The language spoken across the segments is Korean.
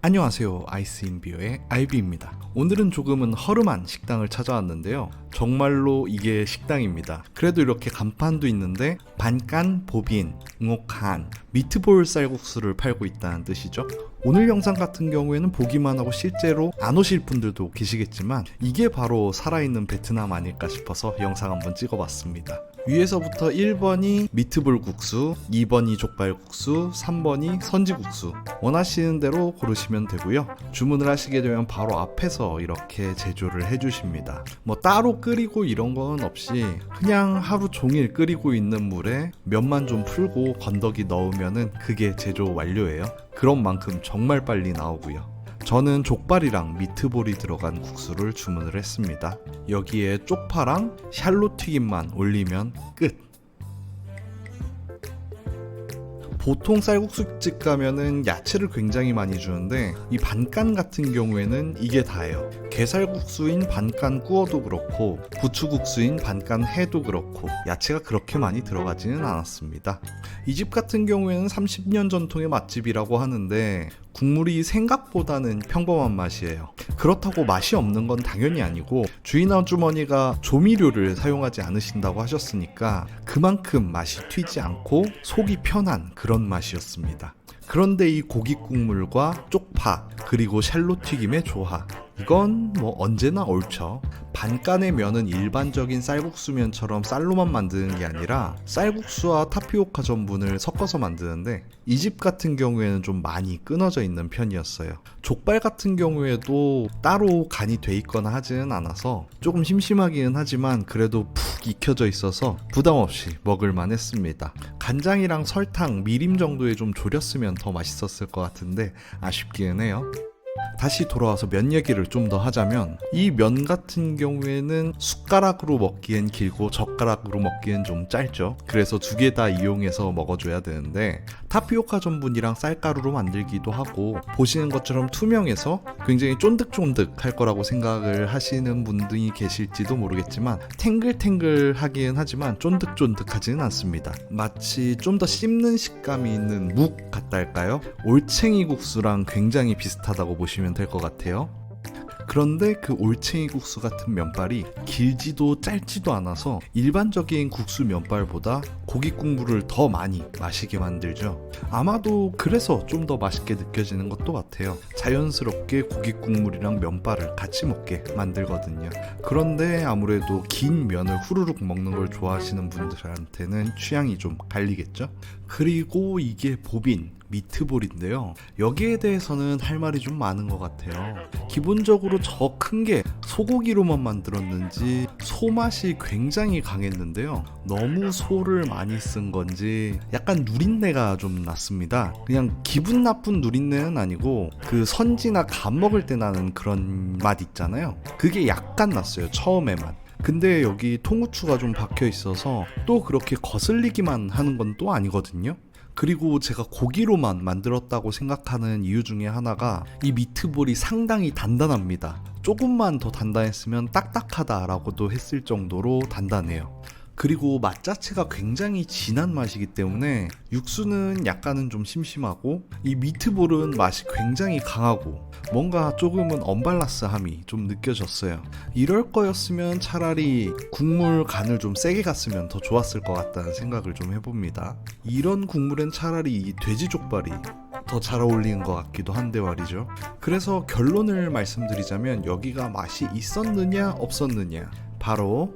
안녕하세요. 아이스인비어의 아이비입니다. 오늘은 조금은 허름한 식당을 찾아왔는데요. 정말로 이게 식당입니다. 그래도 이렇게 간판도 있는데 반깐 보빈, 응옥한, 미트볼 쌀국수를 팔고 있다는 뜻이죠. 오늘 영상 같은 경우에는 보기만 하고 실제로 안 오실 분들도 계시겠지만 이게 바로 살아있는 베트남 아닐까 싶어서 영상 한번 찍어봤습니다. 위에서부터 1번이 미트볼 국수, 2번이 족발국수, 3번이 선지국수. 원하시는 대로 고르시면 되고요. 주문을 하시게 되면 바로 앞에서 이렇게 제조를 해주십니다. 뭐 따로 끓이고 이런 건 없이 그냥 하루 종일 끓이고 있는 물에 면만 좀 풀고 건더기 넣으면은 그게 제조 완료예요. 그런 만큼 정말 빨리 나오고요. 저는 족발이랑 미트볼이 들어간 국수를 주문을 했습니다. 여기에 쪽파랑 샬롯 튀김만 올리면 끝! 보통 쌀국수집 가면은 야채를 굉장히 많이 주는데 이 반깐 같은 경우에는 이게 다예요. 게살국수인 반깐 구워도 그렇고 부추국수인 반깐 해도 그렇고 야채가 그렇게 많이 들어가지는 않았습니다. 이 집 같은 경우에는 30년 전통의 맛집이라고 하는데 국물이 생각보다는 평범한 맛이에요. 그렇다고 맛이 없는 건 당연히 아니고 주인 아주머니가 조미료를 사용하지 않으신다고 하셨으니까 그만큼 맛이 튀지 않고 속이 편한 그런 맛이었습니다. 그런데 이 고기 국물과 쪽파 그리고 샬롯 튀김의 조화, 이건 뭐 언제나 옳죠. 반깐의 면은 일반적인 쌀국수면처럼 쌀로만 만드는 게 아니라 쌀국수와 타피오카 전분을 섞어서 만드는데 이 집 같은 경우에는 좀 많이 끊어져 있는 편이었어요. 족발 같은 경우에도 따로 간이 돼 있거나 하지는 않아서 조금 심심하기는 하지만 그래도 푹 익혀져 있어서 부담 없이 먹을만 했습니다. 간장이랑 설탕, 미림 정도에 좀 졸였으면 더 맛있었을 것 같은데 아쉽기는 해요. 다시 돌아와서 면 얘기를 좀 더 하자면 이 면 같은 경우에는 숟가락으로 먹기엔 길고 젓가락으로 먹기엔 좀 짧죠. 그래서 두 개 다 이용해서 먹어줘야 되는데 타피오카 전분이랑 쌀가루로 만들기도 하고 보시는 것처럼 투명해서 굉장히 쫀득쫀득할 거라고 생각을 하시는 분들이 계실지도 모르겠지만 탱글탱글하긴 하지만 쫀득쫀득하지는 않습니다. 마치 좀 더 씹는 식감이 있는 묵 같달까요? 올챙이 국수랑 굉장히 비슷하다고 보시면 될 것 같아요. 그런데 그 올챙이 국수 같은 면발이 길지도 짧지도 않아서 일반적인 국수 면발보다 고기 국물을 더 많이 마시게 만들죠. 아마도 그래서 좀 더 맛있게 느껴지는 것도 같아요. 자연스럽게 고기 국물이랑 면발을 같이 먹게 만들거든요. 그런데 아무래도 긴 면을 후루룩 먹는 걸 좋아하시는 분들한테는 취향이 좀 갈리겠죠. 그리고 이게 보빈 미트볼인데요. 여기에 대해서는 할 말이 좀 많은 것 같아요. 기본적으로 저 큰 게 소고기로만 만들었는지 소맛이 굉장히 강했는데요. 너무 소를 많이 쓴 건지 약간 누린내가 좀 났습니다. 그냥 기분 나쁜 누린내는 아니고 그 선지나 간 먹을 때 나는 그런 맛 있잖아요. 그게 약간 났어요. 처음에만. 근데 여기 통후추가 좀 박혀 있어서 또 그렇게 거슬리기만 하는 건 또 아니거든요. 그리고 제가 고기로만 만들었다고 생각하는 이유 중에 하나가 이 미트볼이 상당히 단단합니다. 조금만 더 단단했으면 딱딱하다라고도 했을 정도로 단단해요. 그리고 맛 자체가 굉장히 진한 맛이기 때문에 육수는 약간은 좀 심심하고 이 미트볼은 맛이 굉장히 강하고 뭔가 조금은 언밸런스함이 좀 느껴졌어요. 이럴 거였으면 차라리 국물 간을 좀 세게 갔으면 더 좋았을 것 같다는 생각을 좀 해봅니다. 이런 국물엔 차라리 이 돼지족발이 더 잘 어울리는 것 같기도 한데 말이죠. 그래서 결론을 말씀드리자면 여기가 맛이 있었느냐 없었느냐, 바로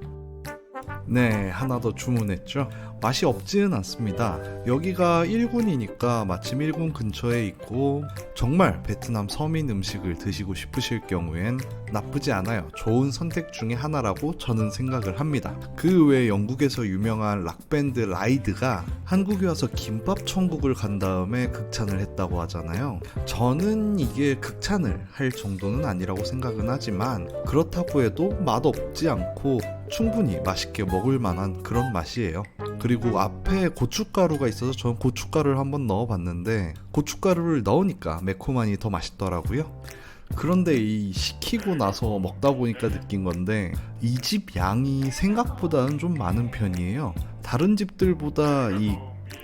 네, 하나 더 주문했죠. 맛이 없지는 않습니다. 여기가 1군이니까 마침 1군 근처에 있고 정말 베트남 서민 음식을 드시고 싶으실 경우엔 나쁘지 않아요. 좋은 선택 중에 하나라고 저는 생각을 합니다. 그 외에 영국에서 유명한 락밴드 라이드가 한국에 와서 김밥 천국을 간 다음에 극찬을 했다고 하잖아요. 저는 이게 극찬을 할 정도는 아니라고 생각은 하지만 그렇다고 해도 맛없지 않고 충분히 맛있게 먹을 만한 그런 맛이에요. 그리고 앞에 고춧가루가 있어서 전 고춧가루를 한번 넣어봤는데 고춧가루를 넣으니까 매콤하니 더 맛있더라고요. 그런데 이 시키고 나서 먹다 보니까 느낀 건데 이 집 양이 생각보다는 좀 많은 편이에요. 다른 집들보다 이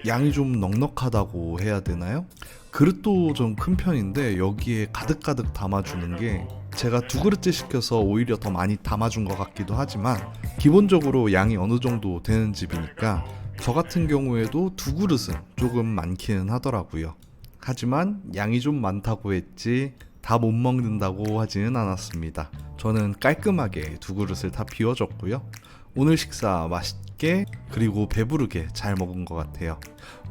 양이 좀 넉넉하다고 해야 되나요? 그릇도 좀 큰 편인데 여기에 가득가득 담아주는 게 제가 2그릇째 시켜서 오히려 더 많이 담아준 것 같기도 하지만 기본적으로 양이 어느 정도 되는 집이니까 저 같은 경우에도 2그릇은 조금 많기는 하더라고요. 하지만 양이 좀 많다고 했지 다 못 먹는다고 하지는 않았습니다. 저는 깔끔하게 2그릇을 다 비워줬고요. 오늘 식사 맛있게 그리고 배부르게 잘 먹은 것 같아요.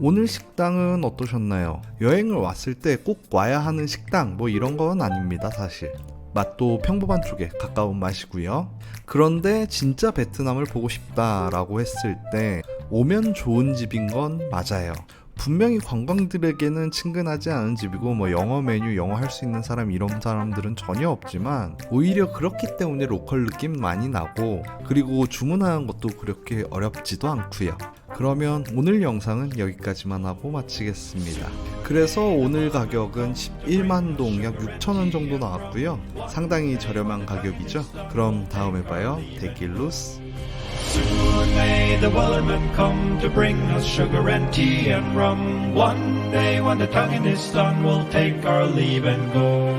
오늘 식당은 어떠셨나요? 여행을 왔을 때 꼭 와야 하는 식당 뭐 이런 건 아닙니다 사실. 맛도 평범한 쪽에 가까운 맛이고요. 그런데 진짜 베트남을 보고 싶다라고 했을 때 오면 좋은 집인 건 맞아요. 분명히 관광들에게는 친근하지 않은 집이고 뭐 영어 메뉴, 영어 할 수 있는 사람 이런 사람들은 전혀 없지만 오히려 그렇기 때문에 로컬 느낌 많이 나고 그리고 주문하는 것도 그렇게 어렵지도 않고요. 그러면 오늘 영상은 여기까지만 하고 마치겠습니다. 그래서 오늘 가격은 11만 동 약 6,000원 정도 나왔고요. 상당히 저렴한 가격이죠. 그럼 다음에 봐요. 데킬루스. Soon may the Wellerman come to bring us sugar and tea and rum. One day when the tonguing is done, we'll take our leave and go.